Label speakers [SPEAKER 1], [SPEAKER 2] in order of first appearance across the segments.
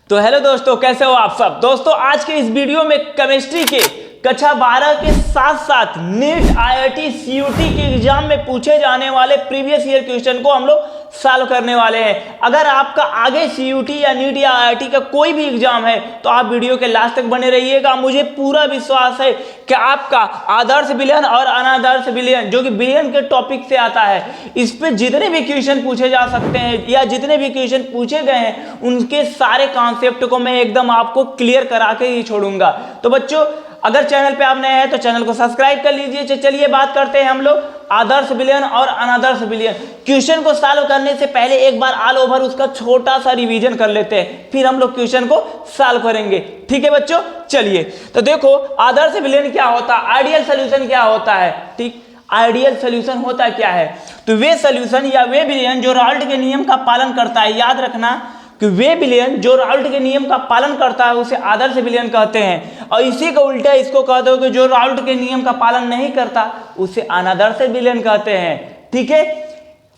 [SPEAKER 1] तो हेलो दोस्तों, कैसे हो आप सब। दोस्तों आज के इस वीडियो में केमिस्ट्री के कक्षा 12 के साथ साथ नीट आईआईटी सीयूटी के एग्जाम में पूछे जाने वाले प्रीवियस ईयर क्वेश्चन को हम लोग सॉल्व करने वाले हैं। अगर आपका आगे सीयूटी या नीट या आईआईटी का कोई भी एग्जाम है तो आप वीडियो के लास्ट तक बने रहिएगा। मुझे पूरा विश्वास है कि आपका आदर्श विलयन और अनादर्श विलयन, जो कि विलयन के टॉपिक से आता है, इस पे जितने भी क्वेश्चन पूछे जा सकते हैं या जितने भी क्वेश्चन पूछे गए हैं उनके सारे कॉन्सेप्ट को मैं एकदम आपको क्लियर करा के ही छोड़ूंगा। तो बच्चों, अगर चैनल पे आप नए हैं तो चैनल को सब्सक्राइब कर लीजिए। चलिए बात करते हैं हम लोग आदर्श विलयन और अनादर्श विलयन। क्वेश्चन को सॉल्व करने से पहले एक बार ऑल ओवर उसका छोटा सा रिवीजन कर लेते हैं, फिर हम लोग क्वेश्चन को सॉल्व करेंगे। ठीक है बच्चों, चलिए। तो देखो, आदर्श विलयन क्या होता है, आइडियल सोल्यूशन क्या होता है। ठीक, आइडियल सोल्यूशन होता क्या है, तो वे सोल्यूशन या वे विलयन जो राल्ट के नियम का पालन करता है। याद रखना कि वे विलयन जो राल्ट के नियम का पालन करता है उसे आदर्श विलयन कहते हैं, और इसी का उल्टा इसको कहते हो कि जो राल्ट के नियम का पालन नहीं करता उसे अनादर्श विलयन कहते हैं। ठीक है,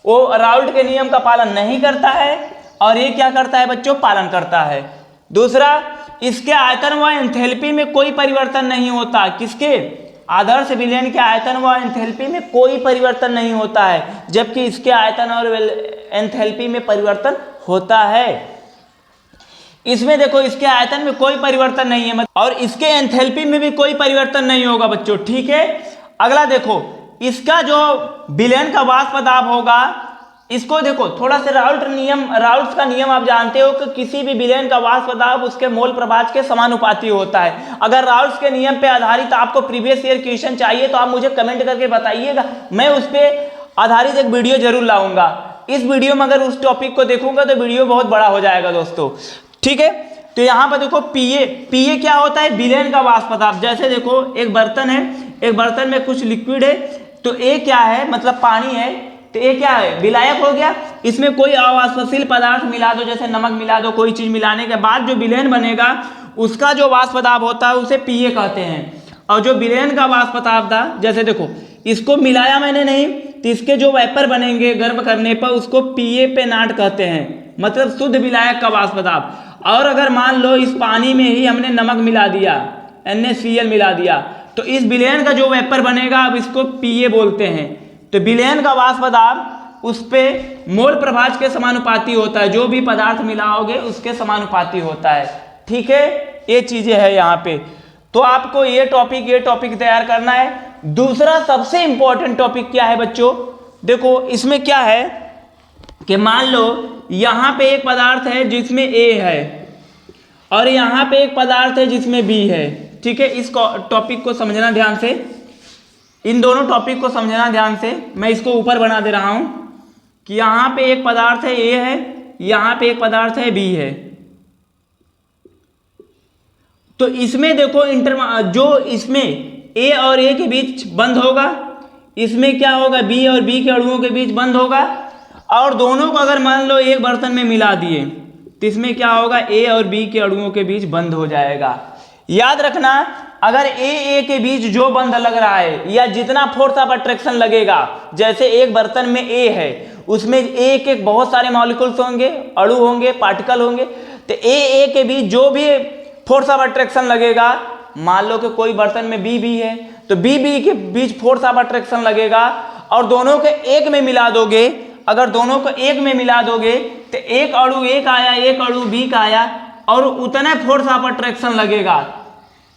[SPEAKER 1] वो राल्ट के नियम का पालन नहीं करता है और ये क्या करता है बच्चों, पालन करता है। दूसरा, इसके आयतन व एंथैल्पी में कोई परिवर्तन नहीं होता। किसके, आदर्श विलयन के आयतन व एंथैल्पी में कोई परिवर्तन नहीं होता है, जबकि इसके आयतन और एंथैल्पी में परिवर्तन होता है। इसमें देखो, इसके आयतन में कोई परिवर्तन नहीं है और इसके एंथैल्पी में भी कोई परिवर्तन नहीं होगा बच्चों। ठीक है, अगला देखो, इसका जो विलयन का वाष्प दाब होगा, इसको देखो थोड़ा सा राउल्ट का नियम आप जानते हो कि किसी भी विलयन का वाष्प दाब उसके मोल प्रभाज के समानुपाती होता है। अगर राउल्ट के नियम पे आधारित आपको प्रीवियस ईयर क्वेश्चन चाहिए तो आप मुझे कमेंट करके बताइएगा, मैं उस पर आधारित एक वीडियो जरूर लाऊंगा। इस वीडियो में अगर उस टॉपिक को देखूंगा तो वीडियो बहुत बड़ा हो जाएगा दोस्तों। ठीक है, तो यहाँ पर देखो पीए क्या होता है, विलयन का वाष्प दाब। जैसे देखो, एक बर्तन है, एक बर्तन में कुछ लिक्विड है, तो ए क्या है, मतलब पानी है, तो ये क्या है, विलायक हो गया। इसमें कोई अवाष्पशील पदार्थ मिला दो, जैसे नमक मिला दो, कोई चीज मिलाने के बाद जो विलयन बनेगा उसका जो वाष्प दाब होता है उसे पीए कहते हैं। और जो विलयन का वाष्प दाब था, जैसे देखो इसको मिलाया मैंने नहीं, तो इसके जो वेपर बनेंगे गर्म करने पर उसको पीए पे नाट कहते हैं, मतलब शुद्ध विलायक का वाष्प दाब। और अगर मान लो इस पानी में ही हमने नमक मिला दिया, NaCl मिला दिया, तो इस विलयन का जो वेपर बनेगा अब इसको पीए बोलते हैं। तो विलयन का वाष्प दाब उस पे मोल प्रभाज के समानुपाती होता है, जो भी पदार्थ मिलाओगे उसके समानुपाती होता है। ठीक है, ये चीजें है यहाँ पे। तो आपको ये टॉपिक तैयार करना है। दूसरा सबसे इंपॉर्टेंट टॉपिक क्या है बच्चों, देखो इसमें क्या है कि मान लो यहाँ पे एक पदार्थ है जिसमें ए है और यहाँ पे एक पदार्थ है जिसमें बी है। ठीक है, इस टॉपिक को समझना ध्यान से, इन दोनों टॉपिक को समझना ध्यान से। मैं इसको ऊपर बना दे रहा हूं कि यहाँ पे एक पदार्थ है ए है, यहाँ पे एक पदार्थ है बी है। तो इसमें देखो जो इसमें ए और ए के बीच बंद होगा, इसमें क्या होगा, बी और बी के अणुओं के बीच बंद होगा। और दोनों को अगर मान लो एक बर्तन में मिला दिए तो इसमें क्या होगा, ए और बी के अणुओं के बीच बंद हो जाएगा। याद रखना, अगर ए के बीच जो बंध लग रहा है या जितना फोर्स ऑफ अट्रैक्शन लगेगा, जैसे एक बर्तन में ए है उसमें ए बहुत सारे मॉलिक्यूल्स होंगे, अणु होंगे, पार्टिकल होंगे, तो ए के बीच जो भी फोर्स ऑफ अट्रैक्शन लगेगा, मान लो कि कोई बर्तन में बी है तो बी के बीच फोर्स ऑफ अट्रैक्शन लगेगा और दोनों के एक में मिला दोगे। अगर दोनों को एक में मिला दोगे तो एक अणु ए का आया, एक अणु बी का आया और उतना फोर्स ऑफ अट्रैक्शन लगेगा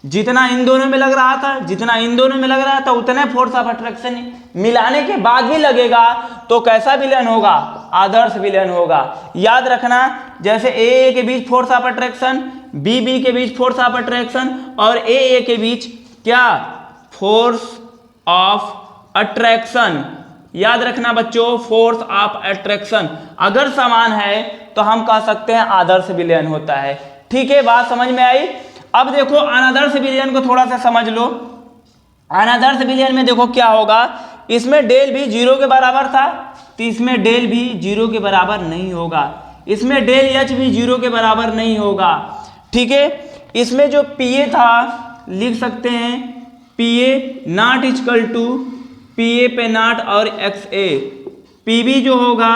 [SPEAKER 1] जितना इन दोनों में लग रहा था, जितना इन दोनों में लग रहा था उतना फोर्स ऑफ अट्रैक्शन मिलाने के बाद भी लगेगा। तो कैसा विलयन होगा, आदर्श विलयन होगा। याद रखना, जैसे ए के बीच फोर्स ऑफ अट्रैक्शन, बी के बीच फोर्स ऑफ अट्रैक्शन और ए के बीच क्या, फोर्स ऑफ अट्रैक्शन। याद रखना बच्चों, फोर्स ऑफ अट्रैक्शन अगर समान है तो हम कह सकते हैं आदर्श विलयन होता है। ठीक है, बात समझ में आई। अब देखो अनादर्श विलयन को थोड़ा सा समझ लो। अनादर्श विलयन में देखो क्या होगा, इसमें डेल भी 0 के बराबर था तो इसमें डेल भी 0 के बराबर नहीं होगा, इसमें डेल एच भी 0 के बराबर नहीं होगा। ठीक है, इसमें जो पीए था लिख सकते हैं PA naught equal to PA पे नॉट और एक्स ए, पीबी जो होगा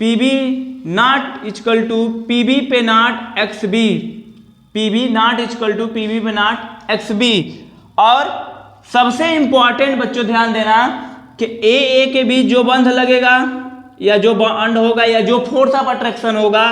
[SPEAKER 1] PB naught equal to PB पे naught XB, PB naught equal to PB पे नॉट XB। और सबसे इंपॉर्टेंट बच्चों ध्यान देना कि ए के बीच जो बंध लगेगा या जो बॉन्ड होगा या जो फोर्स ऑफ अट्रैक्शन होगा,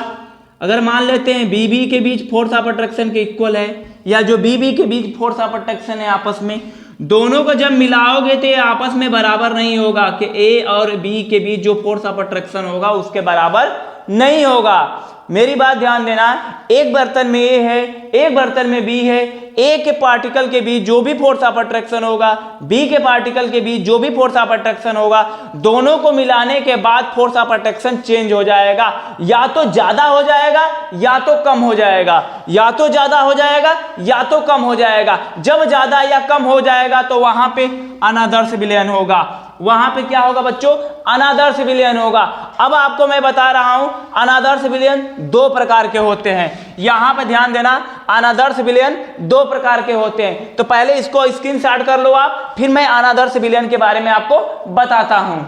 [SPEAKER 1] अगर मान लेते हैं BB के बीच फोर्स ऑफ अट्रैक्शन के इक्वल है या जो BB के बीच फोर्स ऑफ अट्रैक्शन है आपस में, दोनों को जब मिलाओगे तो ये आपस में बराबर नहीं होगा कि A और B के बीच जो फोर्स ऑफ अट्रैक्शन होगा उसके बराबर नहीं होगा। मेरी बात ध्यान देना, एक बर्तन में A है, एक बर्तन में B है, A के पार्टिकल के बीच जो भी फोर्स ऑफ अट्रैक्शन होगा, B के पार्टिकल के बीच जो भी फोर्स ऑफ अट्रैक्शन होगा, दोनों को मिलाने के बाद फोर्स ऑफ अट्रैक्शन चेंज हो जाएगा, या तो ज्यादा हो जाएगा या तो कम हो जाएगा, या तो ज्यादा हो जाएगा या तो कम हो जाएगा। जब ज्यादा या कम हो जाएगा तो वहां पे अनादर्श विलयन होगा, वहां पे क्या होगा बच्चों, अनादर्श विलयन होगा। अब आपको मैं बता रहा हूं अनादर्श विलयन दो प्रकार के होते हैं, यहां पे ध्यान देना, अनादर्श विलयन दो प्रकार के होते हैं। तो पहले इसको स्क्रीनशॉट कर लो आप, फिर मैं अनादर्श विलयन के बारे में आपको बताता हूं।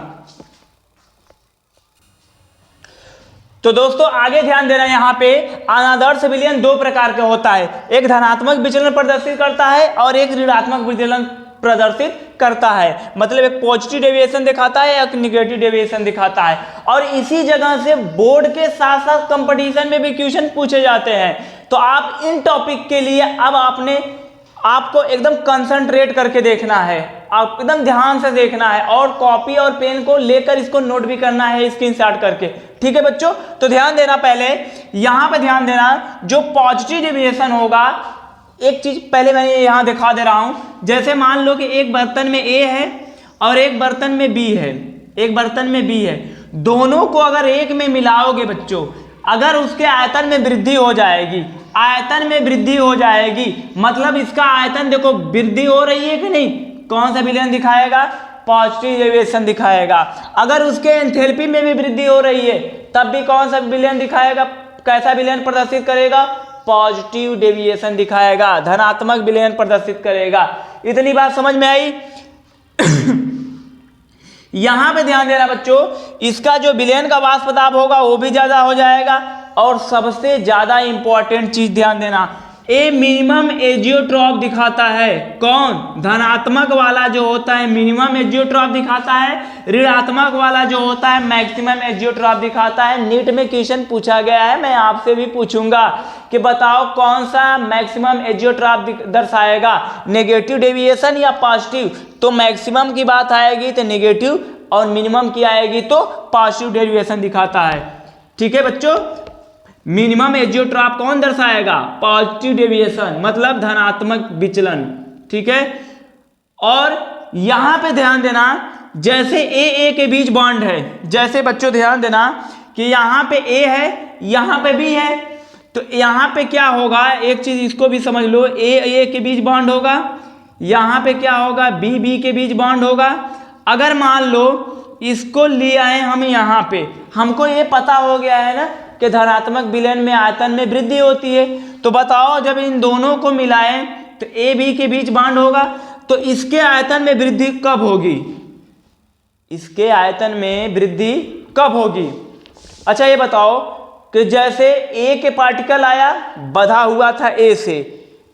[SPEAKER 1] तो दोस्तों आगे ध्यान देना, यहां पे अनादर्श विलयन दो प्रकार के होता है, एक धनात्मक विचलन प्रदर्शित करता है और एक ऋणात्मक विचलन प्रदर्शित करता है। मतलब एक पॉजिटिव डेविएशन दिखाता है, एक नेगेटिव डेविएशन दिखाता है। और इसी जगह से बोर्ड के साथ साथ कंपटीशन में भी क्वेश्चन पूछे जाते हैं। तो आप इन टॉपिक के लिए अब आपको एकदम कंसंट्रेट करके देखना है, आप एकदम ध्यान से देखना है और कॉपी और पेन को लेकर इसको नोट भी करना है स्क्रीनशॉट करके, ठीक है बच्चों। तो ध्यान देना, पहले यहां पे ध्यान देना, जो पॉजिटिव डेविएशन होगा, एक चीज पहले मैं यहां दिखा दे रहा हूं, जैसे मान लो कि एक बर्तन में A है और एक बर्तन में B है, एक बर्तन में B है, दोनों को अगर एक में मिलाओगे बच्चों, अगर उसके आयतन में वृद्धि हो जाएगी, आयतन में वृद्धि हो जाएगी, मतलब इसका आयतन देखो वृद्धि हो रही है कि नहीं, कौन सा विलयन दिखाएगा, पॉजिटिव डेविएशन दिखाएगा। अगर उसके एंथैल्पी में भी वृद्धि हो रही है तब भी कौन सा विलयन दिखाएगा, कैसा विलयन प्रदर्शित करेगा, पॉजिटिव डेविएशन दिखाएगा, धनात्मक विलयन प्रदर्शित करेगा। इतनी बात समझ में आई। यहां पे ध्यान देना बच्चों, इसका जो विलयन का वाष्प दाब होगा वो भी ज्यादा हो जाएगा। और सबसे ज्यादा इंपॉर्टेंट चीज ध्यान देना, ए मिनिमम एजियोट्रॉप दिखाता है, कौन, धनात्मक वाला जो होता है मिनिमम एजियोट्रॉप दिखाता है, ऋणात्मक वाला जो होता है मैक्सिमम एजियोट्रॉप दिखाता है। नीट में क्वेश्चन पूछा गया है, मैं आपसे भी पूछूंगा कि बताओ कौन सा मैक्सिमम एजियोट्रॉप दर्शाएगा, नेगेटिव डेविएशन या पॉजिटिव। तो मैक्सिमम की बात आएगी तो नेगेटिव और मिनिमम की आएगी तो पॉजिटिव डेविएशन दिखाता है, ठीक है बच्चों। मिनिमम एजियोट्रॉप कौन दर्शाएगा, पॉजिटिव डेविएशन, मतलब धनात्मक विचलन, ठीक है। और यहां पे ध्यान देना, जैसे ए के बीच बॉन्ड है, जैसे बच्चों ध्यान देना कि यहां पे ए है, यहां पे बी है, तो यहां पे क्या होगा, एक चीज इसको भी समझ लो, ए के बीच बॉन्ड होगा, यहां पे क्या होगा, बी के बीच बॉन्ड होगा। अगर मान लो इसको ले आए हम यहां पे, हमको ये पता हो गया है ना कि धनात्मक विलयन में आयतन में वृद्धि होती है, तो बताओ जब इन दोनों को मिलाएं तो ए बी के बीच बॉन्ड होगा, तो इसके आयतन में वृद्धि कब होगी, इसके आयतन में वृद्धि कब होगी। अच्छा ये बताओ कि जैसे ए के पार्टिकल आया बंधा हुआ था ए से,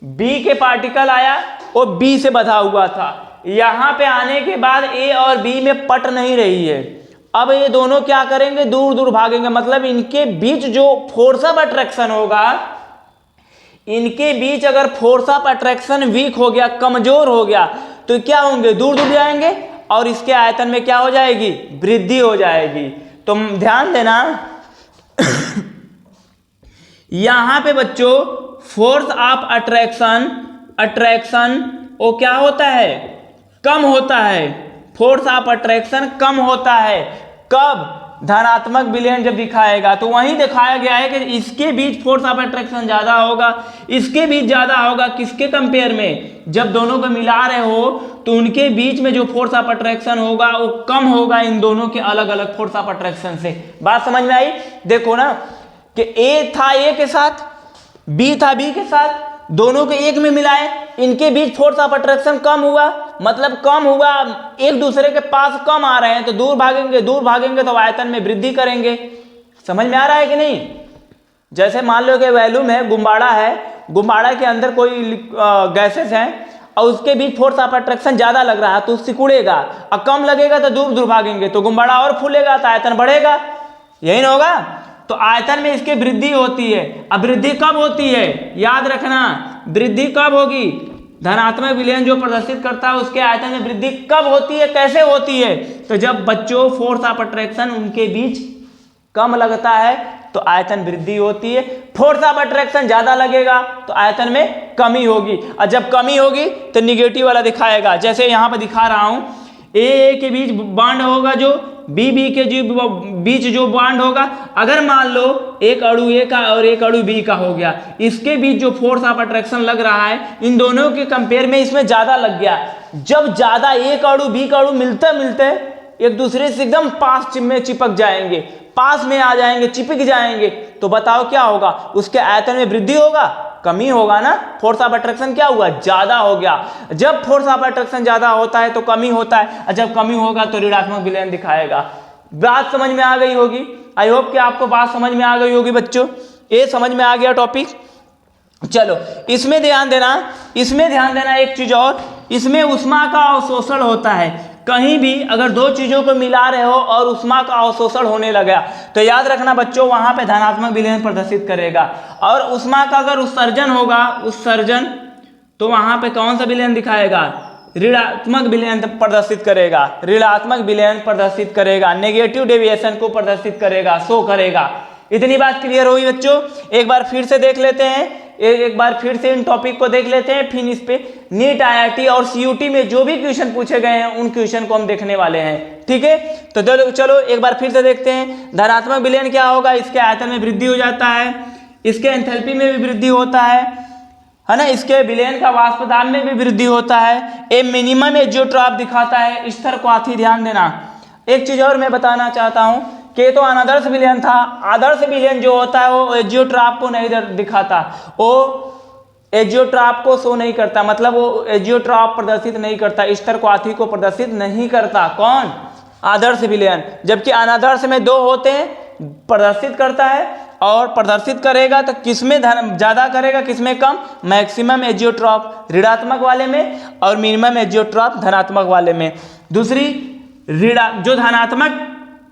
[SPEAKER 1] बी के पार्टिकल आया वो बी से बंधा हुआ था, यहां पे आने के बाद ए और बी में पट नहीं रही है, अब ये दोनों क्या करेंगे, दूर दूर भागेंगे। मतलब इनके बीच जो फोर्स ऑफ अट्रैक्शन होगा, इनके बीच अगर फोर्स ऑफ अट्रैक्शन वीक हो गया, कमजोर हो गया, तो क्या होंगे, दूर दूर जाएंगे और इसके आयतन में क्या हो जाएगी, वृद्धि हो जाएगी। तो ध्यान देना यहां पे बच्चों फोर्स ऑफ अट्रैक्शन वो क्या होता है, कम होता है, फोर्स ऑफ अट्रैक्शन कम होता है, कब, धनात्मक विलयन जब दिखाएगा। तो वहीं दिखाया गया है कि इसके बीच फोर्स ऑफ अट्रैक्शन ज्यादा होगा, इसके बीच ज्यादा होगा, किसके कंपेयर में, जब दोनों को मिला रहे हो तो उनके बीच में जो फोर्स ऑफ अट्रैक्शन होगा वो कम होगा इन दोनों के अलग अलग फोर्स ऑफ अट्रैक्शन से। बात समझ में आई। देखो ना कि ए था ए के साथ, बी था बी के साथ, दोनों को एक में मिलाए, इनके बीच फोर्स ऑफ अट्रैक्शन कम हुआ, मतलब कम हुआ, एक दूसरे के पास कम आ रहे हैं तो दूर भागेंगे, दूर भागेंगे तो आयतन में वृद्धि करेंगे, समझ में आ रहा है कि नहीं? जैसे मान लो कि वैल्यूम है, गुब्बारा है, गुब्बारा के अंदर कोई गैसेस हैं और उसके बीच फोर्स ऑफ अट्रैक्शन ज्यादा लग रहा है तो सिकुड़ेगा, और कम लगेगा तो दूर दूर भागेंगे, तो गुब्बारा और फूलेगा तो आयतन बढ़ेगा, यही ना होगा? तो आयतन में इसकी वृद्धि होती है। अब वृद्धि कब होती है, याद रखना, वृद्धि कब होगी? धनात्मक विलयन जो प्रदर्शित करता है उसके आयतन में वृद्धि कब होती है, कैसे होती है? तो जब बच्चों फोर्स ऑफ अट्रैक्शन उनके बीच कम लगता है तो आयतन वृद्धि होती है, फोर्स ऑफ अट्रैक्शन ज्यादा लगेगा तो आयतन में कमी होगी, और जब कमी होगी तो निगेटिव वाला दिखाएगा। जैसे यहाँ पर दिखा रहा हूं, ए के बीच बॉन्ड होगा, जो बी के बीच जो बॉन्ड होगा, अगर मान लो एक अणु ए का और एक अणु बी का हो गया, इसके बीच जो फोर्स ऑफ अट्रैक्शन लग रहा है इन दोनों के कंपेयर में इसमें ज्यादा लग गया। जब ज्यादा एक अणु बी का अणु मिलते मिलते एक दूसरे से एकदम पास में चिपक जाएंगे, पास में आ जाएंगे, चिपक जाएंगे, तो बताओ क्या होगा? उसके आयतन में वृद्धि होगा, कमी होगा ना? फोर्स ऑफ अट्रैक्शन क्या हुआ? ज्यादा हो गया। जब फोर्स ऑफ अट्रैक्शन ज्यादा होता है तो कमी होता है, और जब कमी होगा तो ऋणात्मक विलयन दिखाएगा। बात समझ में आ गई होगी? आई होप कि आपको बात समझ में आ गई होगी बच्चों। ये समझ में आ गया टॉपिक? चलो इसमें ध्यान देना एक चीज और, इसमें ऊष्मा का अवशोषण होता है। कहीं भी अगर दो चीजों को मिला रहे हो और ऊष्मा का अवशोषण होने लगा तो याद रखना बच्चों, वहां पे धनात्मक विलयन प्रदर्शित करेगा, और ऊष्मा का अगर उत्सर्जन होगा, उत्सर्जन, तो वहां पे कौन सा विलयन दिखाएगा? ऋणात्मक विलयन प्रदर्शित करेगा, ऋणात्मक विलयन प्रदर्शित करेगा, नेगेटिव डेविएशन को प्रदर्शित करेगा, शो करेगा। इतनी बात क्लियर होगी बच्चों? एक बार फिर से देख लेते हैं, एक बार फिर से इन टॉपिक को देख लेते हैं, फिर इस पे नीट, आईआईटी और सीयूटी में जो भी क्वेश्चन पूछे गए हैं उन क्वेश्चन को हम देखने वाले हैं, ठीक है? तो चलो एक बार फिर से देखते हैं। धनात्मक विलयन क्या होगा? इसके आयतन में वृद्धि हो जाता है, इसके एंथैल्पी में भी वृद्धि होता है ना, इसके विलयन का वाष्प दाब में भी वृद्धि होता है। ए मिनिमम एजियोट्रॉप दिखाता है, स्तर को आती, ध्यान देना। एक चीज और मैं बताना चाहता हूं कि तो अनादर्श विलयन था, आदर्श विलयन जो होता है वो एजियोट्रॉप को नहीं दिखाता, वो एजियोट्रॉप को शो नहीं करता, मतलब वो एजियोट्रॉप प्रदर्शित नहीं करता, स्तर क्वाथी को प्रदर्शित नहीं करता। कौन? आदर्श विलयन। जबकि अनादर्श में दो होते हैं, प्रदर्शित करता है, और प्रदर्शित करेगा तो किसमें ज्यादा करेगा, किसमें कम? मैक्सिमम एजियोट्रॉप ऋणात्मक वाले में और मिनिमम एजियोट्रॉप धनात्मक वाले में। दूसरी जो धनात्मक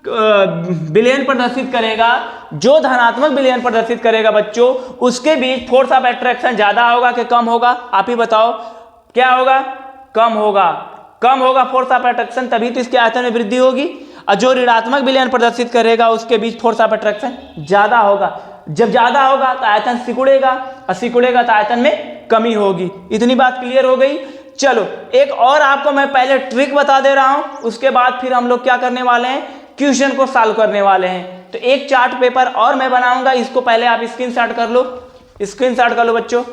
[SPEAKER 1] विलयन प्रदर्शित करेगा, जो धनात्मक विलयन प्रदर्शित करेगा बच्चों, उसके बीच फोर्स ऑफ अट्रैक्शन ज्यादा होगा कि कम होगा? आप ही बताओ, क्या होगा? कम होगा। कम होगा फोर्स ऑफ अट्रैक्शन, तभी तो इसके आयतन में वृद्धि होगी। और जो ऋणात्मक विलयन प्रदर्शित करेगा उसके बीच फोर्स ऑफ अट्रैक्शन ज्यादा होगा। जब ज्यादा होगा तो आयतन सिकुड़ेगा, और सिकुड़ेगा तो आयतन में कमी होगी। इतनी बात क्लियर हो गई? चलो एक और आपको मैं पहले ट्रिक बता दे रहा हूं, उसके बाद फिर हम लोग क्या करने वाले हैं? क्वेश्चन को सॉल्व करने वाले हैं। तो एक चार्ट पेपर और मैं बनाऊंगा, इसको पहले आप स्क्रीनशॉट कर लो, स्क्रीनशॉट कर लो बच्चों।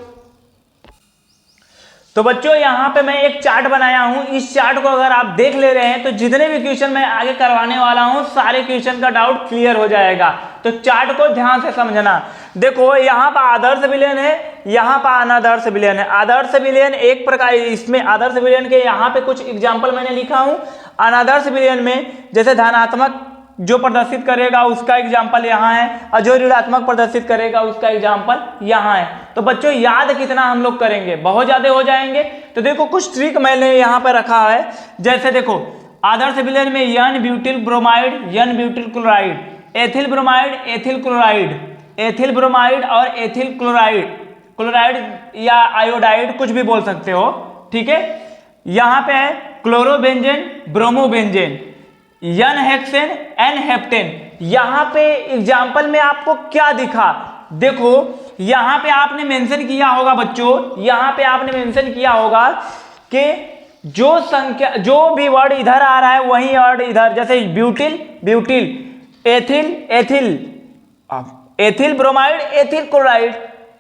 [SPEAKER 1] तो बच्चों यहां पे मैं एक चार्ट बनाया हूं, इस चार्ट को अगर आप देख ले रहे हैं तो जितने भी क्वेश्चन मैं आगे करवाने वाला हूं सारे क्वेश्चन का डाउट क्लियर हो जाएगा। तो चार्ट को ध्यान से समझना। देखो यहाँ पर आदर्श विलयन है, यहाँ पर अनादर्श विलयन है। आदर्श विलयन एक प्रकार, इसमें आदर्श विलयन के यहाँ पे कुछ एग्जाम्पल मैंने लिखा हूं। अनादर्श विलयन में जैसे धनात्मक जो प्रदर्शित करेगा उसका एग्जाम्पल यहाँ है, और जो ऋणात्मक प्रदर्शित करेगा उसका एग्जाम्पल यहाँ है। तो बच्चों याद कितना हम लोग करेंगे? बहुत ज्यादा हो जाएंगे। तो देखो कुछ ट्रिक मैंने यहाँ पर रखा है। जैसे देखो आदर्श विलयन में n butyl bromide, n butyl chloride, ethyl bromide, ethyl chloride, ethyl bromide और एथिल क्लोराइड, क्लोराइड या आयोडाइड कुछ भी बोल सकते हो, ठीक है? यहाँ पे है क्लोरोबेंजेन, ब्रोमोबेंजेन, एन हेक्सेन, एन हेप्टेन। यहां पे एग्जाम्पल में आपको क्या दिखा? देखो यहां पे आपने मेंशन किया होगा बच्चों, यहां पे आपने मेंशन किया होगा कि जो संख्या, जो भी वर्ड इधर आ रहा है वही वर्ड इधर, जैसे butyl, butyl, ethyl, ethyl, ethyl bromide, ethyl chloride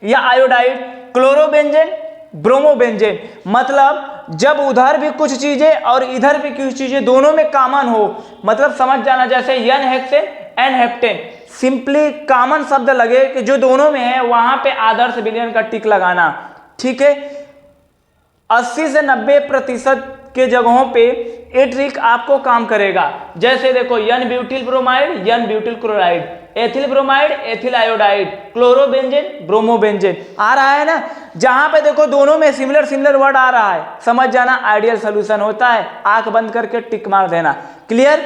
[SPEAKER 1] या आयोडाइड, क्लोरोबेंजेन, ब्रोमोबेंजेन। मतलब जब उधर भी कुछ चीजें और इधर भी कुछ चीजें दोनों में कॉमन हो, मतलब समझ जाना, जैसे n hexane, n heptane, simply common शब्द लगे कि जो दोनों में है वहां पे आदर्श विलयन का टिक लगाना, ठीक है? 80 से 90% के जगहों पे ये ट्रिक आपको काम करेगा। जैसे देखो n butyl bromide, n butyl chloride, ethyl bromide, ethyl iodide, chlorobenzene, bromobenzene आ रहा है ना। जहां पे देखो दोनों में सिमिलर वर्ड आ रहा है, समझ जाना आइडियल सोल्यूशन होता है। आंख बंद करके टिक मार देना। क्लियर।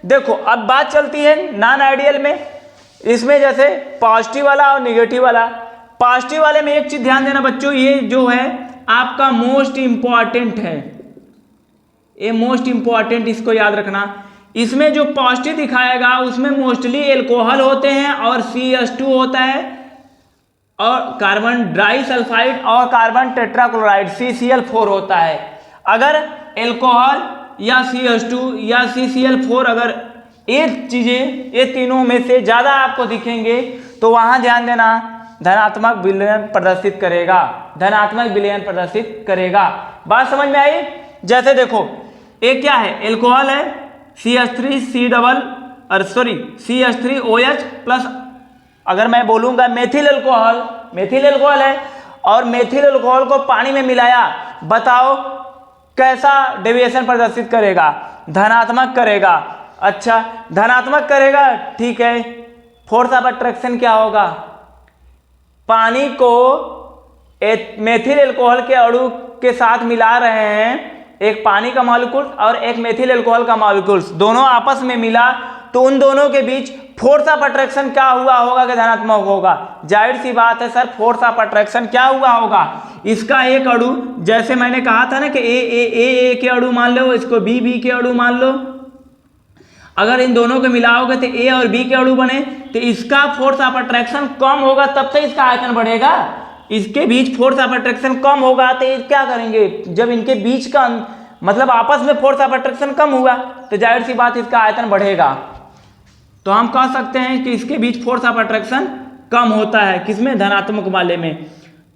[SPEAKER 1] देखो अब बात चलती है नॉन आइडियल में। इसमें जैसे पॉजिटिव वाला और निगेटिव वाला। पॉजिटिव वाले में एक चीज ध्यान देना बच्चों, ये जो है आपका मोस्ट इंपॉर्टेंट है, ये मोस्ट इंपॉर्टेंट, इसको याद रखना। इसमें जो पॉजिटिव दिखाएगा उसमें मोस्टली एल्कोहल होते हैं और CH2 होता है और कार्बन डाई सल्फाइड और कार्बन टेट्राक्लोराइड CCl4 होता है। अगर एल्कोहल या CH2 या CCl4 अगर ये चीजें, ये तीनों में से ज्यादा आपको दिखेंगे तो वहां ध्यान देना धनात्मक विलयन प्रदर्शित करेगा, धनात्मक विलयन प्रदर्शित करेगा। बात समझ में आई। जैसे देखो एक क्या है, एल्कोहल है CH3OH प्लस, अगर मैं बोलूंगा मेथिल एल्कोहल है और मेथिल एल्कोहल को पानी में मिलाया, बताओ कैसा डेविएशन प्रदर्शित करेगा? धनात्मक करेगा। अच्छा धनात्मक करेगा, ठीक है। फोर्स ऑफ अट्रैक्शन क्या होगा? पानी को मेथिल एल्कोहल के अणु के साथ मिला रहे हैं, एक पानी का मॉलिक्यूल और एक मेथिल एल्कोहल का मॉलिक्यूल, दोनों आपस में मिला तो उन दोनों के बीच फोर्स ऑफ अट्रैक्शन क्या हुआ होगा कि धनात्मक होगा? जाहिर सी बात है सर, फोर्स ऑफ अट्रैक्शन क्या हुआ होगा? इसका एक अणु, जैसे मैंने कहा था ना कि ए के अणु मान लो, इसको बी के अणु मान लो, अगर इन दोनों को मिलाओगे तो ए और बी के अणु बने तो इसका फोर्स ऑफ अट्रैक्शन कम होगा, तब से इसका आयतन बढ़ेगा। इसके बीच फोर्स ऑफ अट्रैक्शन कम होगा तो ये क्या करेंगे? जब इनके बीच का मतलब आपस में फोर्स ऑफ अट्रैक्शन कम हुआ तो जाहिर सी बात इसका आयतन बढ़ेगा। तो हम कह सकते हैं कि इसके बीच फोर्स ऑफ अट्रैक्शन कम होता है, किसमें? धनात्मक वाले में।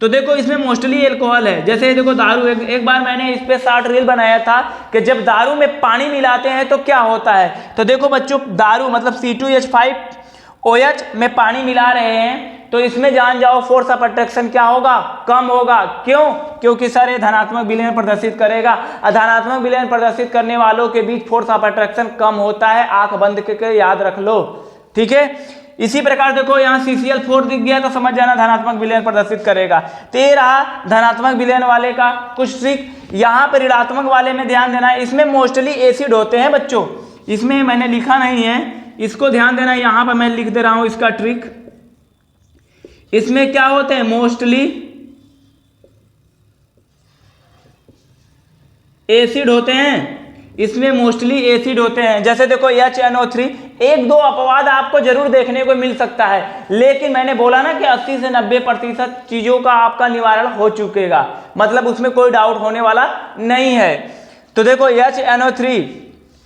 [SPEAKER 1] तो देखो इसमें मोस्टली एल्कोहल है। जैसे देखो दारू, एक बार मैंने इस पे शॉर्ट रील बनाया था कि जब दारू में पानी मिलाते हैं तो क्या होता है। तो देखो बच्चों, दारू मतलब C2H5OH में पानी मिला रहे हैं तो इसमें जान जाओ फोर्स ऑफ अट्रैक्शन क्या होगा? कम होगा। क्यों? क्योंकि सर ये धनात्मक विलयन प्रदर्शित करेगा। धनात्मक विलयन प्रदर्शित करने वालों के बीच फोर्स ऑफ अट्रैक्शन कम होता है। आंख बंद करके याद रख लो, ठीक है। इसी प्रकार देखो यहाँ CCl4 दिख गया तो समझ जाना धनात्मक विलयन प्रदर्शित करेगा। तो ये रहा धनात्मक विलयन वाले का कुछ ट्रिक। यहाँ पर ऋणात्मक वाले में ध्यान देना, इसमें मोस्टली एसिड होते हैं बच्चों, इसमें मैंने लिखा नहीं है, इसको ध्यान देना। यहाँ पर मैं लिख दे रहा हूँ इसका ट्रिक। इसमें क्या होते हैं? मोस्टली एसिड होते हैं, इसमें मोस्टली एसिड होते हैं। जैसे देखो HNO3, एक दो अपवाद आपको जरूर देखने को मिल सकता है, लेकिन मैंने बोला ना कि 80 से 90% चीजों का आपका निवारण हो चुकेगा, मतलब उसमें कोई डाउट होने वाला नहीं है। तो देखो HNO3,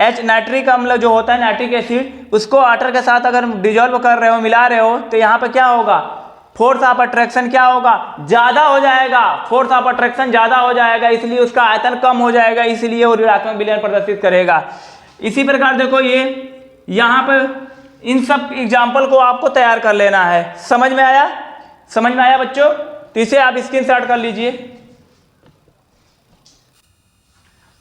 [SPEAKER 1] H नाइट्रिक अम्ल जो होता है, नाइट्रिक एसिड, उसको वाटर के साथ अगर डिजोल्व कर रहे हो, मिला रहे हो, तो यहाँ पे क्या होगा? फोर्स ऑफ अट्रैक्शन क्या होगा? ज्यादा हो जाएगा। फोर्स ऑफ अट्रैक्शन ज्यादा हो जाएगा, इसलिए उसका आयतन कम हो जाएगा, इसलिए वो ऋणात्मक विलयन प्रदर्शित करेगा। इसी प्रकार देखो ये यहाँ पे इन सब एग्जाम्पल को आपको तैयार कर लेना है। समझ में आया? समझ में आया बच्चों? तो इसे आप स्क्रीनशॉट कर लीजिए।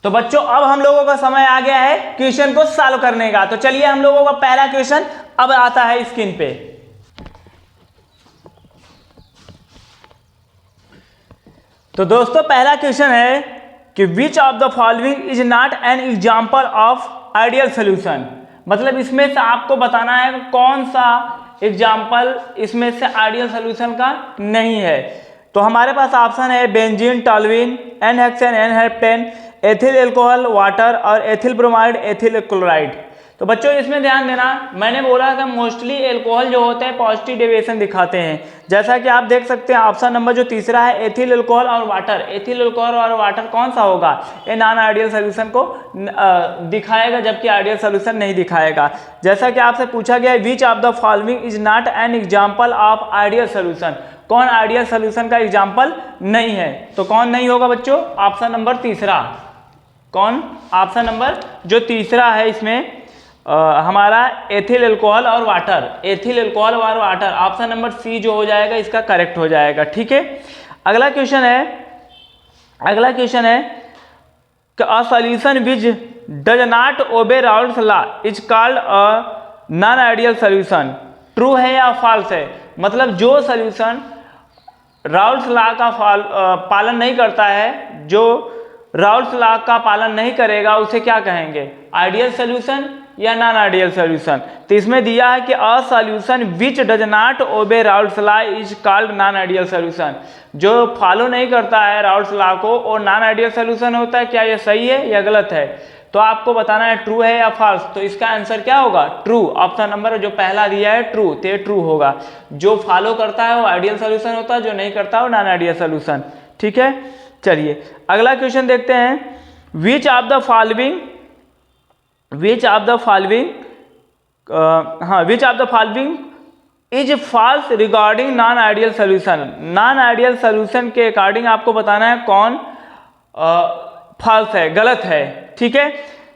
[SPEAKER 1] तो बच्चों अब हम लोगों का समय आ गया है क्वेश्चन को सॉल्व करने का। तो चलिए हम लोगों का पहला क्वेश्चन अब आता है स्क्रीन पे। तो दोस्तों पहला क्वेश्चन है कि विच of the following is not an example of ideal solution. मतलब इसमें से आपको बताना है कौन सा एग्जाम्पल इसमें से आइडियल सोल्यूशन का नहीं है। तो हमारे पास ऑप्शन है benzene, toluene, n hexane, n heptane, ethyl alcohol, water और एथिल ब्रोमाइड, एथिल क्लोराइड। तो बच्चों इसमें ध्यान देना, मैंने बोला कि मोस्टली एल्कोहल जो होते हैं पॉजिटिव डेविएशन दिखाते हैं। जैसा कि आप देख सकते हैं ऑप्शन नंबर जो तीसरा है एथिल एल्कोहल और वाटर, एथिल एल्कोहल और वाटर कौन सा होगा? ये नॉन आइडियल सोल्यूशन को दिखाएगा, जबकि आइडियल सोल्यूशन नहीं दिखाएगा। जैसा कि आपसे पूछा गया है which of the following is not an example of ideal solution, कौन आइडियल सोल्यूशन का एग्जाम्पल नहीं है? तो कौन नहीं होगा बच्चों? ऑप्शन नंबर तीसरा। कौन? ऑप्शन नंबर जो तीसरा है इसमें हमारा एथिल एल्कोहल और वाटर, एथिल एल्कोहल और वाटर, ऑप्शन नंबर सी जो हो जाएगा इसका करेक्ट हो जाएगा। ठीक है, अगला क्वेश्चन है कि a solution which does not obey Raoult's law is called a non ideal solution. True है या फॉल्स है? मतलब जो सोल्यूशन राउल्स लॉ का पालन नहीं करता है, जो राउल्स लॉ का पालन नहीं करेगा, उसे क्या कहेंगे? आइडियल सोल्यूशन या नॉन आइडियल सोल्यूशन। तो इसमें दिया है कि a solution which does not obey Raoult's law is called non ideal solution. जो फॉलो नहीं करता है राउल्स लॉ को, और नॉन आइडियल सोल्यूशन होता है। क्या ये सही है या गलत है? तो आपको बताना है ट्रू है या फॉल्स। तो इसका आंसर क्या होगा? ट्रू। ऑप्शन नंबर जो पहला दिया है ट्रू, तो ये ट्रू होगा। जो फॉलो करता है वो आइडियल सोल्यूशन होता है, जो नहीं करता वो नॉन आइडियल सोल्यूशन। ठीक है, चलिए अगला क्वेश्चन देखते हैं। Which of the following which of the following is false regarding non ideal solution. Non ideal solution के अकॉर्डिंग आपको बताना है कौन फॉल्स है, गलत है। ठीक है,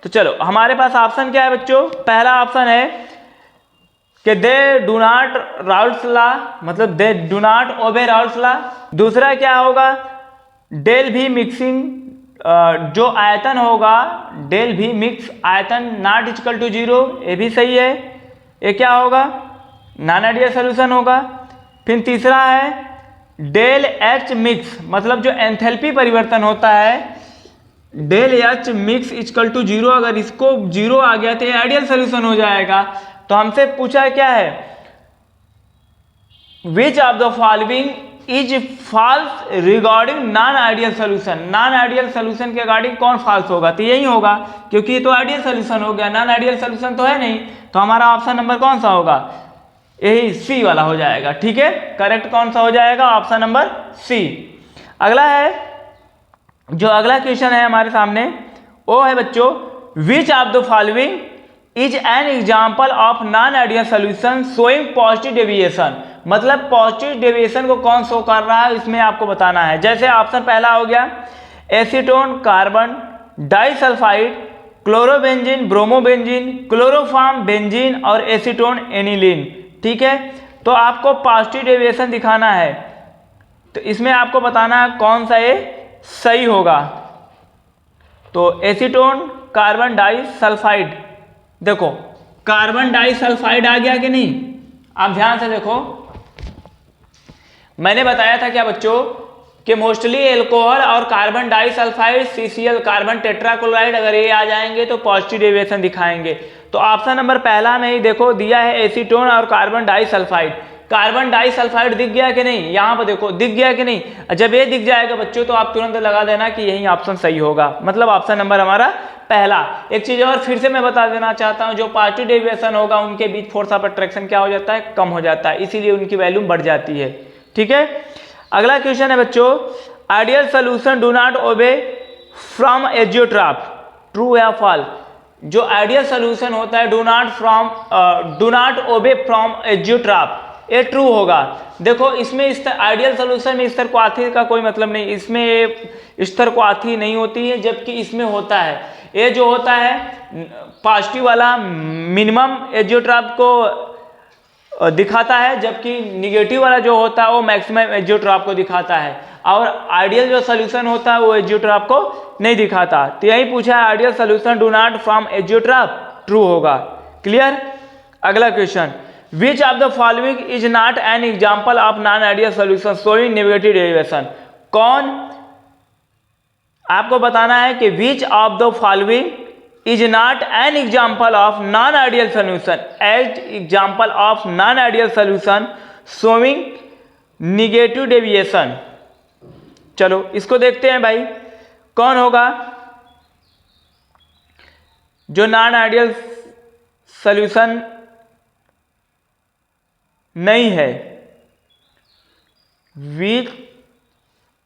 [SPEAKER 1] तो चलो हमारे पास ऑप्शन क्या है बच्चों? पहला ऑप्शन है कि they do not Raoult's law, मतलब they do not obey Raoult's law. दूसरा क्या होगा? डेल भी मिक्सिंग, जो आयतन होगा डेल भी मिक्स आयतन नॉट इक्वल टू 0, ये भी सही है। ये क्या होगा? नॉन आइडियल सोल्यूशन होगा। फिर तीसरा है डेल एच मिक्स, मतलब जो एंथैल्पी परिवर्तन होता है del H mix equal to 0, अगर इसको 0 आ गया तो ये आइडियल सोल्यूशन हो जाएगा। तो हमसे पूछा क्या है? Which of the following is false regarding non ideal solution. Non ideal solution के अकॉर्डिंग कौन फॉल्स होगा? तो यही होगा, क्योंकि ये तो आइडियल सोल्यूशन हो गया, नॉन आइडियल सोल्यूशन तो है नहीं। तो हमारा ऑप्शन नंबर कौन सा होगा? यही सी वाला हो जाएगा। ठीक है, करेक्ट कौन सा हो जाएगा? Option number C. अगला है, जो अगला क्वेश्चन है हमारे सामने वो है बच्चों, विच of the following is an example of non ideal solution showing positive deviation. मतलब पॉजिटिव डेविएशन को कौन शो कर रहा है, इसमें आपको बताना है। जैसे ऑप्शन पहला हो गया acetone carbon disulphide, chlorobenzene bromobenzene, chloroform benzene और एसीटोन एनिलीन। ठीक है, तो आपको पॉजिटिव डेविएशन दिखाना है। तो इसमें आपको बताना है कौन सा ये सही होगा। तो एसीटोन कार्बन डाइसल्फाइड, देखो कार्बन डाइसल्फाइड आ गया कि नहीं? आप ध्यान से देखो, मैंने बताया था क्या बच्चों कि मोस्टली एल्कोहल और carbon disulphide CCl carbon tetrachloride अगर ये आ जाएंगे तो पॉजिटिव डेविएशन दिखाएंगे। तो ऑप्शन नंबर पहला में ही देखो दिया है एसीटोन और कार्बन डाइसल्फाइड। कार्बन डाइसल्फाइड दिख गया कि नहीं? यहाँ पर देखो दिख गया कि नहीं? जब ये दिख जाएगा बच्चों तो आप तुरंत लगा देना कि यही ऑप्शन सही होगा, मतलब ऑप्शन नंबर हमारा पहला। एक चीज और फिर से मैं बता देना चाहता हूँ, जो पॉजिटिव डेविएशन होगा उनके बीच फोर्स ऑफ अट्रैक्शन क्या हो जाता है? कम हो जाता है, इसीलिए उनकी वैल्यू बढ़ जाती है। ठीक है, अगला क्वेश्चन है बच्चों, आइडियल सोल्यूशन डू नॉट ओबे फ्रॉम एजियोट्रॉप। ट्रू या फॉल्स? जो आइडियल सोल्यूशन होता है डू नॉट ओबे फ्रॉम एजियोट्रॉप, ये ट्रू होगा। देखो इसमें आइडियल सोल्यूशन में स्तर क्वाथी का कोई मतलब नहीं, इसमें स्तर क्वाथी नहीं होती है, जबकि इसमें होता है। ये जो होता है पॉजिटिव वाला मिनिमम एजियोट्रॉप को दिखाता है, जबकि निगेटिव वाला जो होता है वो मैक्सिमम एजियोट्रॉप को दिखाता है, और आइडियल जो सोल्यूशन होता है वो एजियोट्रॉप को नहीं दिखाता। तो यही पूछा है ideal solution do not from azeotrope, true होगा। क्लियर? अगला question, which of the following is not an example of non ideal solution showing negative derivation. कौन? आपको बताना है कि विच of the following is not an example of non-ideal solution as example of non-ideal solution showing negative deviation। चलो इसको देखते हैं भाई, कौन होगा जो नॉन आइडियल सॉल्यूशन नहीं है। Which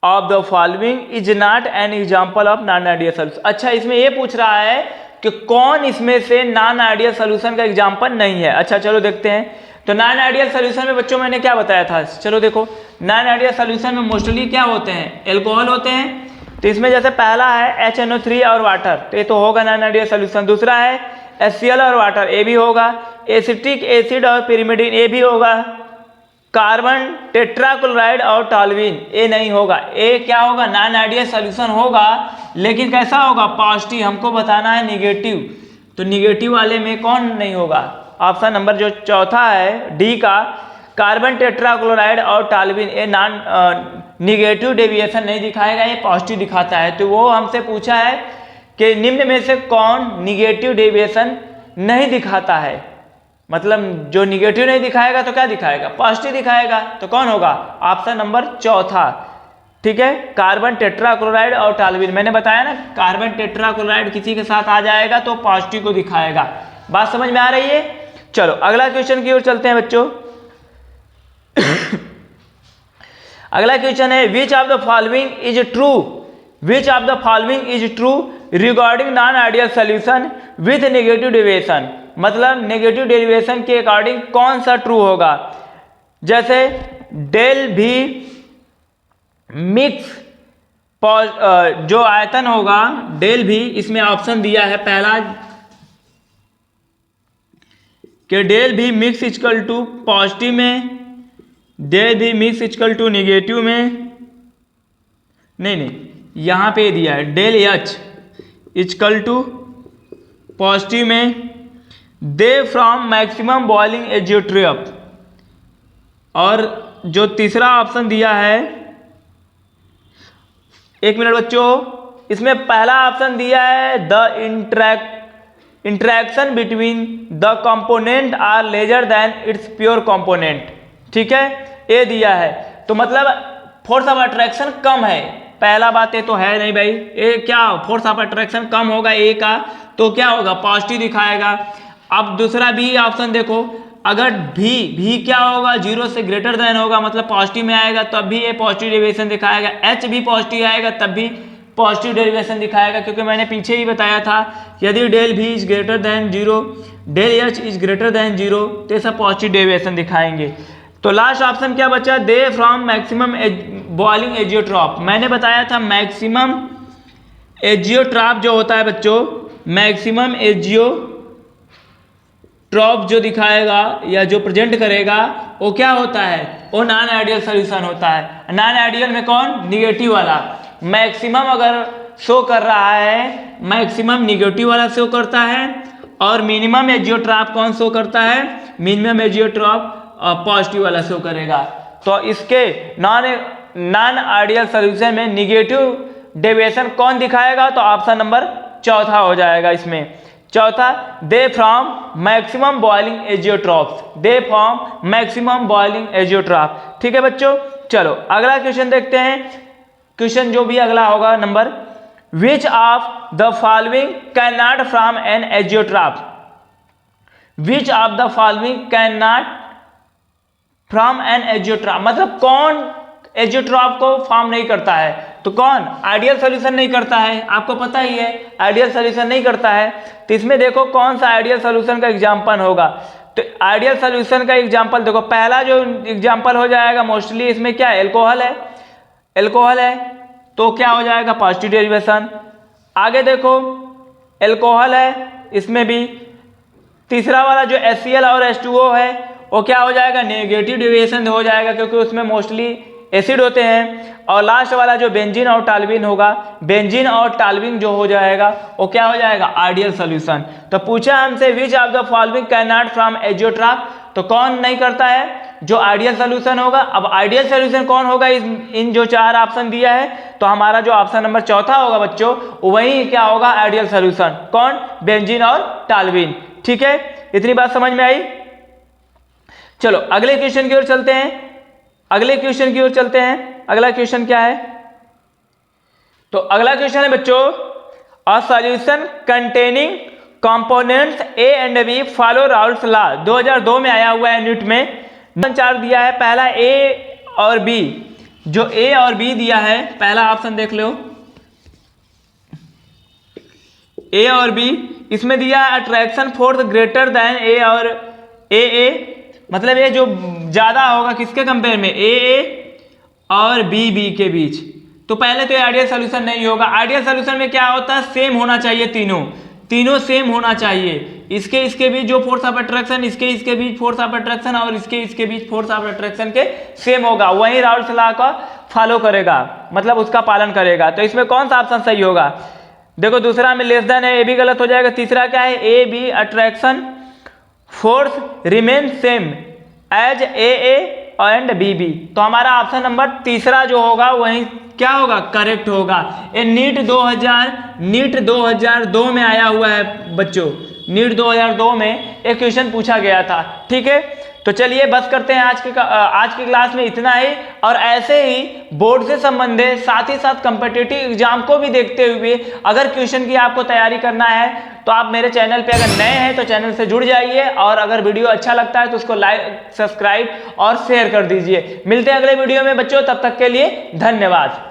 [SPEAKER 1] of the following is not an example of non ideal solution. अच्छा, इसमें यह पूछ रहा है कि कौन इसमें से नॉन आइडियल सॉल्यूशन का एग्जाम्पल नहीं है। अच्छा चलो देखते हैं। तो नॉन आइडियल सॉल्यूशन में बच्चों मैंने क्या बताया था, चलो देखो नॉन आइडियल सॉल्यूशन में मोस्टली क्या होते हैं, एल्कोहल होते हैं। तो इसमें जैसे पहला है HNO3 और वाटर, तो ये तो होगा नॉन आइडियल सॉल्यूशन। दूसरा है HCl और वाटर, ये भी होगा। एसिटिक एसिड और पिरिमिडिन, ये भी होगा। कार्बन टेट्राक्लोराइड और टॉल्यूइन, ये नहीं होगा। ये क्या होगा, नॉन आइडियल सॉल्यूशन होगा लेकिन कैसा होगा, पॉजिटिव। हमको बताना है निगेटिव, तो निगेटिव वाले में कौन नहीं होगा, ऑप्शन नंबर जो चौथा है डी का, कार्बन टेट्राक्लोराइड और टॉल्यूइन, ये नॉन निगेटिव डेविएशन नहीं दिखाएगा, ये पॉजिटिव दिखाता है। तो वो हमसे पूछा है कि निम्न में से कौन निगेटिव डेविएशन नहीं दिखाता है, मतलब जो निगेटिव नहीं दिखाएगा तो क्या दिखाएगा, पॉजिटिव दिखाएगा। तो कौन होगा, ऑप्शन नंबर चौथा, ठीक है, कार्बन टेट्राक्लोराइड और टॉल्यूइन। मैंने बताया ना, कार्बन टेट्राक्लोराइड किसी के साथ आ जाएगा तो पॉजिटिव को दिखाएगा। बात समझ में आ रही है। चलो अगला क्वेश्चन की ओर चलते हैं बच्चों। अगला क्वेश्चन है, which of the following is true, which of the following is true regarding non ideal solution with negative deviation, मतलब नेगेटिव डेविएशन के अकॉर्डिंग कौन सा ट्रू होगा। जैसे डेल भी मिक्स जो आयतन होगा डेल भी, इसमें ऑप्शन दिया है पहला कि del V mix equal to positive में, del V mix equal to negative में, नहीं यहां पे दिया है del H equal to positive में, they from maximum boiling azeotrope, और जो तीसरा ऑप्शन दिया है, एक मिनट बच्चों, इसमें पहला ऑप्शन दिया है the interaction between the component are lesser than its pure component, ठीक है, ये दिया है। तो मतलब फोर्स ऑफ अट्रैक्शन कम है, पहला बात ये तो है नहीं भाई, ये क्या फोर्स ऑफ अट्रैक्शन कम होगा ए का, तो क्या होगा, पॉजिटिव दिखाएगा। अब दूसरा बी ऑप्शन देखो, अगर भी क्या होगा, 0 से ग्रेटर देन होगा, मतलब पॉजिटिव में आएगा तब भी ये पॉजिटिव डेविएशन दिखाएगा, एच भी पॉजिटिव आएगा तब भी पॉजिटिव डेविएशन दिखाएगा, क्योंकि मैंने पीछे ही बताया था यदि del V is greater than 0, del H is greater than 0, तो सब पॉजिटिव डेविएशन दिखाएंगे। तो लास्ट ऑप्शन क्या बचा, they from maximum boiling azeotrope. मैंने बताया था मैक्सिमम एजियोट्रॉप जो होता है बच्चों, मैक्सिमम एजियोट्रॉप जो दिखाएगा या जो प्रेजेंट करेगा वो क्या होता है, वो नॉन आइडियल सॉल्यूशन होता है। नॉन आइडियल में कौन, निगेटिव वाला। मैक्सिमम अगर शो कर रहा है, मैक्सिमम निगेटिव वाला शो करता है, और मिनिमम एजियोट्रॉप कौन शो करता है, मिनिमम एजियोट्रॉप पॉजिटिव वाला शो करेगा। तो इसके नॉन आइडियल सॉल्यूशन में निगेटिव डेविएशन कौन दिखाएगा, तो ऑप्शन नंबर चौथा हो जाएगा इसमें। चौथा, they from maximum boiling azeotropes, they from maximum boiling azeotrope, ठीक है बच्चों। चलो अगला क्वेश्चन देखते हैं। क्वेश्चन जो भी अगला होगा number, which of the following can not form an azeotrope, which of the following can not form an azeotrope, मतलब कौन एजियोट्रॉप को फॉर्म नहीं करता है, तो कौन, आइडियल सॉल्यूशन नहीं करता है, आपको पता ही है आइडियल सॉल्यूशन नहीं करता है। तो इसमें देखो कौन सा आइडियल सॉल्यूशन का एग्जांपल होगा, तो आइडियल सॉल्यूशन का एग्जांपल देखो, पहला जो एग्जांपल हो जाएगा मोस्टली इसमें क्या है, एल्कोहल है, एल्कोहल है तो क्या हो जाएगा, पॉजिटिव डेरिवेशन। आगे देखो एल्कोहल है, इसमें भी तीसरा वाला जो HCl और H2O है वो क्या हो जाएगा, नेगेटिव डेविएशन हो जाएगा, क्योंकि उसमें मोस्टली एसिड होते हैं। और लास्ट वाला जो बेंजीन और टॉल्यूइन होगा, बेंजीन और टॉल्यूइन जो हो जाएगा वो क्या हो जाएगा, आइडियल सॉल्यूशन। तो पूछा हमसे विच of the following can not from azeotrope, तो कौन नहीं करता है, जो आइडियल सॉल्यूशन होगा। अब आइडियल सॉल्यूशन कौन होगा, इन जो चार ऑप्शन दिया है, तो हमारा जो ऑप्शन नंबर चौथा होगा बच्चों, वही क्या होगा, आइडियल सॉल्यूशन, कौन, बेंजीन और टॉल्यूइन, ठीक है। इतनी बात समझ में आई। चलो अगले क्वेश्चन की ओर चलते हैं, अगले क्वेश्चन की ओर चलते हैं। अगला क्वेश्चन क्या है, तो अगला क्वेश्चन है बच्चों, a solution containing components A and B follow Raoult's law, 2002 में आया हुआ है न्यूट में। चार दिया है, पहला ए और बी, जो ए और बी दिया है, पहला ऑप्शन देख लो ए और बी, इसमें दिया है अट्रैक्शन फोर्स ग्रेटर देन ए और ए, मतलब ये जो ज्यादा होगा किसके कंपेयर में, ए और बी के बीच। तो पहले तो ये आइडियल सॉल्यूशन नहीं होगा। आइडियल सॉल्यूशन में क्या होता है, सेम होना चाहिए, तीनों सेम होना चाहिए। इसके बीच जो फोर्स ऑफ अट्रैक्शन, इसके बीच फोर्स ऑफ अट्रैक्शन और इसके बीच फोर्स ऑफ अट्रैक्शन के सेम होगा, वही राउल्स लॉ का फॉलो करेगा, मतलब उसका पालन करेगा। तो इसमें कौन सा ऑप्शन सही होगा? देखो दूसरा में लेस देन है, ए भी गलत हो जाएगा। तीसरा क्या है? A B attraction force remain same as A and B B. तो हमारा ऑप्शन नंबर तीसरा जो होगा वही क्या होगा? करेक्ट होगा। ये नीट 2002 में आया हुआ है बच्चों, नीट 2002 में एक क्वेश्चन पूछा गया था। ठीक है, तो चलिए बस करते हैं आज की क्लास में इतना ही। और ऐसे ही बोर्ड से संबंधित साथ ही साथ कम्पिटिटिव एग्जाम को भी देखते हुए अगर क्वेश्चन की आपको तैयारी करना है तो आप मेरे चैनल पे अगर नए हैं तो चैनल से जुड़ जाइए, और अगर वीडियो अच्छा लगता है तो उसको लाइक, सब्सक्राइब और शेयर कर दीजिए। मिलते हैं अगले वीडियो में बच्चों, तब तक के लिए धन्यवाद।